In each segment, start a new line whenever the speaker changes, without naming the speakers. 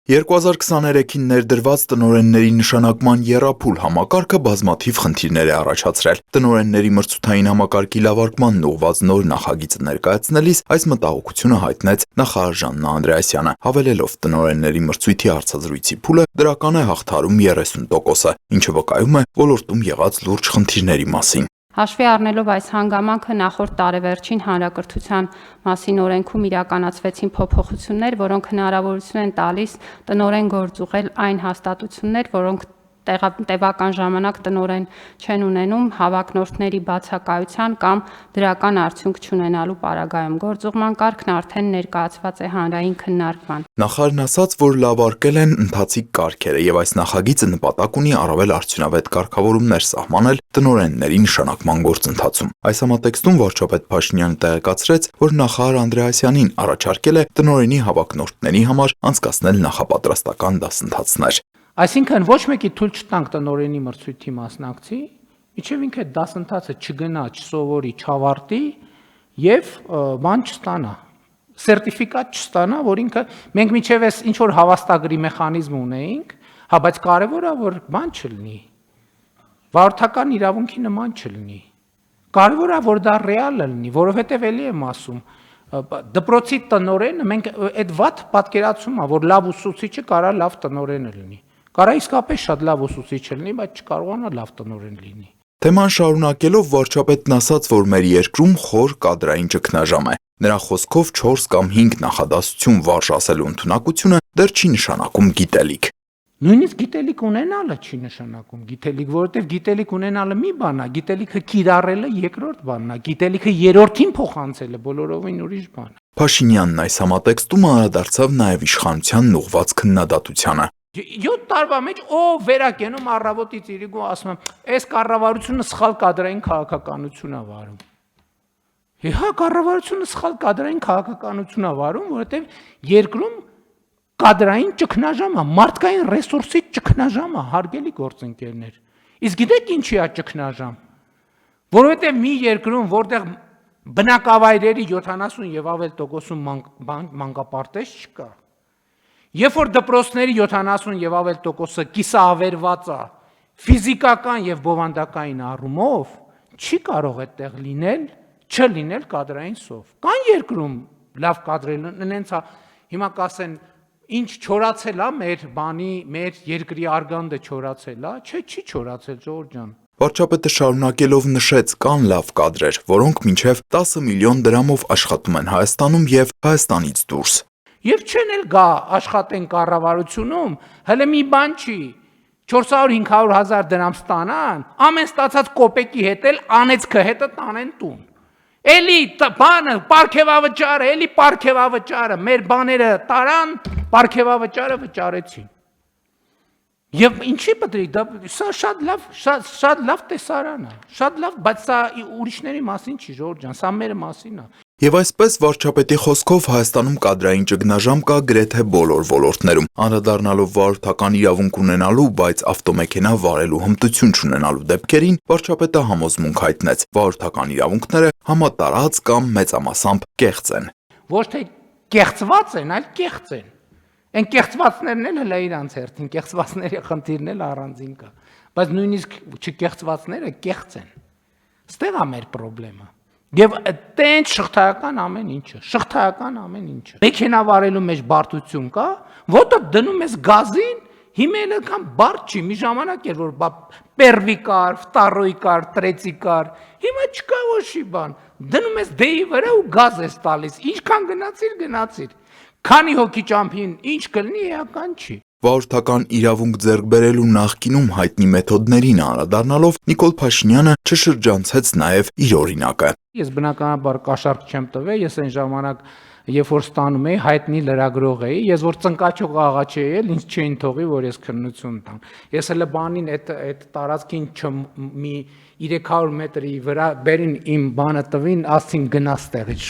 2023-ին ներդրված տնօրենների նշանակման եռափուլ համակարգը բազմաթիվ խնդիրներ է առաջացրել։ Տնօրենների մրցութային համակարգի լավարկմանն ուղղված նոր նախագիծը ներկայացնելիս այս մտահոգությունը հայտնեց նախարար Ժաննա Անդրեասյանը, հավելելով տնօրենների մրցույթի հարցազրույցի փուլը դրական է հաղթահարում 30%-ը, ինչը վկայում է ոլորտում եղած լուրջ խնդիրների մասին։
Հաշվի առնելով այս հանգամանքը նախորդ տարեվերջին հանրակրթության մասին օրենքում իրականացվեցին փոփոխություններ, որոնք հնարավորություն են տալիս տնօրեն գործուղել այն հաստատություններ, որոնք տևական ժամանակ տնօրեն չեն ունենում հավակնորդների բացակայության կամ դրական արդյունք չունենալու պարագայում։ Գործուղման կարգն արդեն ներկայացված է հանրային քննարկման։
Նախարարն ասաց, որ լավարկել են ընթացիկ կարգերը եւ այս նախագիծը նպատակ ունի առավել արդյունավետ կարգավորումներ սահմանել տնօրենների նշանակման գործընթացում։ Այս համատեքստում վարչապետ Փաշինյանը տեղեկացրեց, որ նախարար Անդրեասյանին առաջարկել է տնօրենի հավակնորդների համար անցկացնել նախապատրաստական դասընթացներ։
Այսինքն ոչ մեկի թույլ չտանք տնօրենի մրցույթի մասնակցի, մինչև ինքը այդ դասընթացը չգնա, չսովորի, չավարտի եւ բան չստանա, սերտիֆիկատ չստանա, որ ինքը մենք մինչև այս ինչ որ հավաստագրի մեխանիզմ ունեինք, հա, բայց կարևորը որ բան չլինի, վարորդական իրավունքի նման չլինի։ Կարևորը որ դա ռեալ լինի, որովհետեւ էլի եմ ասում, դպրոցի տնօրենը մենք այդ վատ պատկերացումը, որ լավ ուսուցիչը կարա լավ տնօրենը լինի։ Կարա իսկապես շատ լավ ուսուցիչ լինի, բայց չկարողանա լավ տնօրեն լինի։
Թեման շարունակելով վարչապետն ասաց, որ մեր երկրում խոր կադրային ճգնաժամ է։ Նրա խոսքով 4 կամ 5 նախադասություն վարժ ասելու ընդունակությունը դեռ չի նշանակում գիտելիք։
Նույնիսկ գիտելիք ունենալը չի նշանակում գիտելիք, որովհետև գիտելիք ունենալը մի բան է, գիտելիքը կիրառելը երկրորդ բանն է, գիտելիքը երրորդին փոխանցելը բոլորովին ուրիշ բան է։
Փաշինյանն այս համատեքստում անդրադարձավ նաև իշխանությանն ուղղված քննադատությանը։
7 տարվա մեջ վերակենում առավոտից իրիկու ասում եմ, այս կառավարությունը սխալ կադրային քաղաքականություն է վարում։ Հա, կառավարությունը սխալ կադրային քաղաքականություն է վարում, որովհետև երկրում կադրային ճգնաժամ է, մարդկային ռեսուրսի ճգնաժամ է, հարգելի գործընկերներ։ Իսկ գիտեք ինչի է ճգնաժամ։ Որովհետև մի երկրում, որտեղ բնակավայրերի 70 եւ ավել տոկոսում մանկապարտեզ չկա, երբ որ դպրոցների 70 եւ ավել տոկոսը կիսավերված է ֆիզիկական եւ բովանդակային առումով, չի կարող այդտեղ չլինել կադրային սով։ Կան երկրում լավ կադրել ունենց, հիմա կասեն ինչ չորացել է մեր երկրի արգանդը չորացել է, չի չորացել, Ժողովուրդ ջան։
Վարչապետը շարունակելով նշեց, կան լավ կադրեր, որոնք մինչև 10 միլիոն դրամով աշխատում են Հայաստանում եւ Հայաստանից դուրս։
Եվ չեն էլ գա աշխատեն կառավարությունում, հələ մի բան չի, 400-500 հազար դրամ ստանան, ամեն ստացած կոպեկի հետ էլ անեծքը հետը տանեն տուն։ Էլի բանը, պարգևավճարը, մեր բաները տարան, պարգևավճարը վճարեցին։ Եվ ինչի պետք է, սա շատ լավ տեսարան է, շատ լավ, բայց սա ուրիշների մասին չի, Ժողովուրդ ջան, սա մեր մասին է։
Եվ այսպես վարչապետի խոսքով Հայաստանում կադրային ճգնաժամ կա գրեթե բոլոր ոլորտներում, անդրադառնալով վարորդական իրավունք ունենալու, բայց ավտոմեքենա վարելու հմտություն չունենալու դեպքերին, վարչապետը համոզմունք հայտնեց, վարորդական իրավունքները համատարած կամ մեծամասամբ կեղծ են։
Ոչ թե կեղծված են, այլ կեղծ են։ Այն կեղծվածներն էլ հələ իրանց հերթին, կեղծվածների խնդիրն էլ առանձին կա, բայց նույնիսկ չկեղծվածները կեղծ են։ Ստեղ է մեր խնդիրը։ Եվ տենց շղթայական ամեն ինչը։ Մեքենա վարելու մեջ բարդություն կա, որտեղ դնում ես գազին, հիմա էլ կան բարդ չի, մի ժամանակ էր որ պերվի կար, վտարոյի կար, տրեցի կար, հիմա չկա ոչի բան։ Դնում ես դեի վրա ու գազ ես տալիս, ինչքան գնացիր։ Քանի հոգի ճամփին ինչ կլինի, էական չի։
Վարորդական իրավունք ձեռք բերելու նախկինում հայտնի մեթոդներին անդրադառնալով Նիկոլ Փաշինյանը չշրջանցեց նաև իր օրինակը։
Ես բնականաբար կաշառք չեմ տվել, ես այն ժամանակ, երբ որ ստանում էի, հայտնի լրագրող էի, ես որ ծնկաչող աղաչ էի, ինձ չէին թողի, որ ես քննություն տամ։ Ես հələ բանին այդ տարածքին մի 300 մետրի վրա բերին իմ բանը տվին, ասին գնա ստեղից,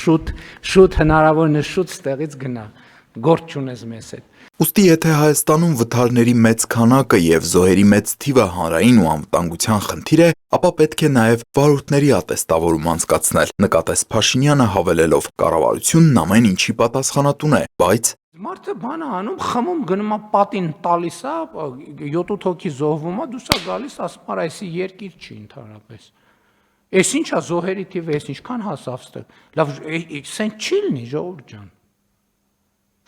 շուտ հնարավորինս շուտ ստեղից գնա, գործ չունես մեզ հետ։
Ուստի եթե Հայաստանում վթարների մեծ քանակը եւ զոհերի մեծ թիվը հանրային ու անվտանգության խնդիր է, ապա պետք է նաեւ վարորդների ատեստավորում անցկացնել, նկատեց Փաշինյանը հավելելով. կառավարությունն ամեն ինչի պատասխանատուն է, բայց
Մարդը բանը անում, խմում, գնում է պատին տալիս է, 7-8 հոգի զոհվում է, դուրս է գալիս, ասում է, այսի երկիր չի ընդհանրապես։ Էս ինչա զոհերի թիվը, էս ինչքան հասավ ստեղ։ Լավ, սեն չի լինի, ժողովուրդ ջան։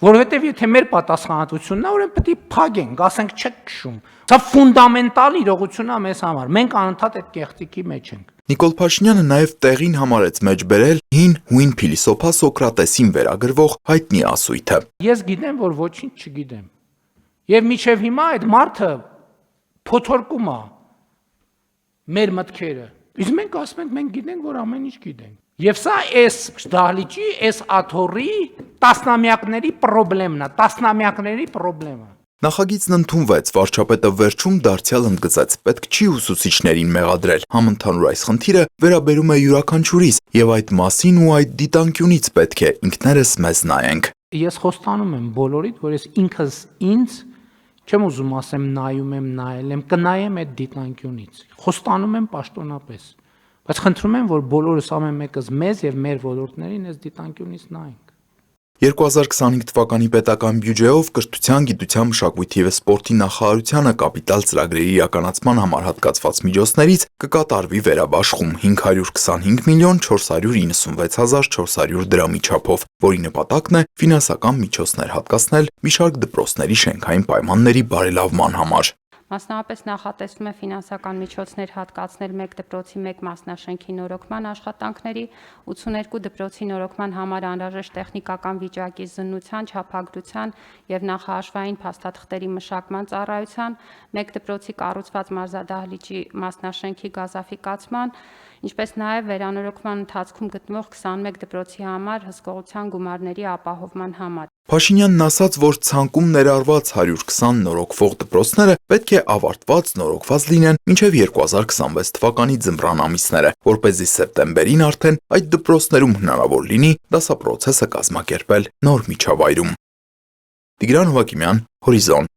Որովհետև եթե մեր պատասխանատվությունն է, ուրեմն պետք է փագենք, ասենք չեք քշում։ Սա ֆունդամենտալ իրողություն է մեզ համար։ Մենք անընդհատ այդ կեղտիկի մեջ ենք։
Նիկոլ Փաշինյանը նաև տեղին համարեց մեջ բերել հին հույն փիլիսոփա Սոկրատեսին վերագրվող հայտնի ասույթը։
Ես գիտեմ, որ ոչինչ չգիտեմ։ Եվ մինչև հիմա այդ մարդը փոթորկում է մեր մտքերը։ Իսկ մենք ասում ենք, մենք գիտենք, որ ամեն ինչ գիտենք։ Եվ սա այս դահլիճի, այս աթոռի տասնամյակների խնդիրն է, տասնամյակների խնդիրը։
Նախագիծն ընդունվեց, վարչապետը վերջում դարձյալ ընդգծեց, պետք չի ուսուցիչներին մեղադրել, համընդհանուր այս խնդիրը վերաբերում է յուրաքանչյուրիս եւ այդ մասին ու այդ դիտանկյունից պետք է ինքներս մեզ նայենք։
Ես խոստանում եմ բոլորիդ, որ ես ինքս ինձ չեմ ուզում ասեմ նայում եմ, նայել եմ, կնայեմ այդ դիտանկյունից։ Խոստանում եմ պաշտոնապես։ Բայց խնդրում եմ, որ բոլորս ամեն մեկս մեզ եւ մեր ոլորտներին այս դիտանկյունից նայենք։
2025 թվականի պետական բյուջեով կրթության, գիտության, մշակույթի եւ սպորտի նախարարությանը կապիտալ ծրագրերի իրականացման համար հատկացված միջոցներից կկատարվի վերաբաշխում 525 միլիոն 496 հազար 400 դրամի չափով, որի նպատակն է ֆինանսական միջոցներ հատկացնել մի շարք դպրոցների շենքային պայմանների բարելավման համար։
Մասնավորապես նախատեսվում է ֆինանսական միջոցներ հատկացնել 1 դպրոցի 1 մասնաշենքի նորոգման աշխատանքների, 82 դպրոցի նորոգման համար անհրաժեշտ տեխնիկական վիճակի զննության, չափագրության եւ նախահաշվային փաստաթղթերի մշակման ծառայության, 1 դպրոցի կառուցված մարզադահլիճի մասնաշենքի գազաֆիկացման, ինչպես նաեւ վերանորոգման ընթացքում գտնվող 21 դպրոցի համար հսկողության գումարների ապահովման համար։
Փաշինյանն ասաց, որ ցանկում ներառված 120 նորոգվող դպրոցները պետք է ավարտված նորոգված լինեն մինչև 2026 թվականի ձմռան ամիսները, որպեսզի սեպտեմբերին արդեն այդ դպրոցներում հնարավոր լինի դասապրոցեսը կազմակերպել նոր միջավայրում։ Տիգրան Հովակիմյան, Հորիզոն։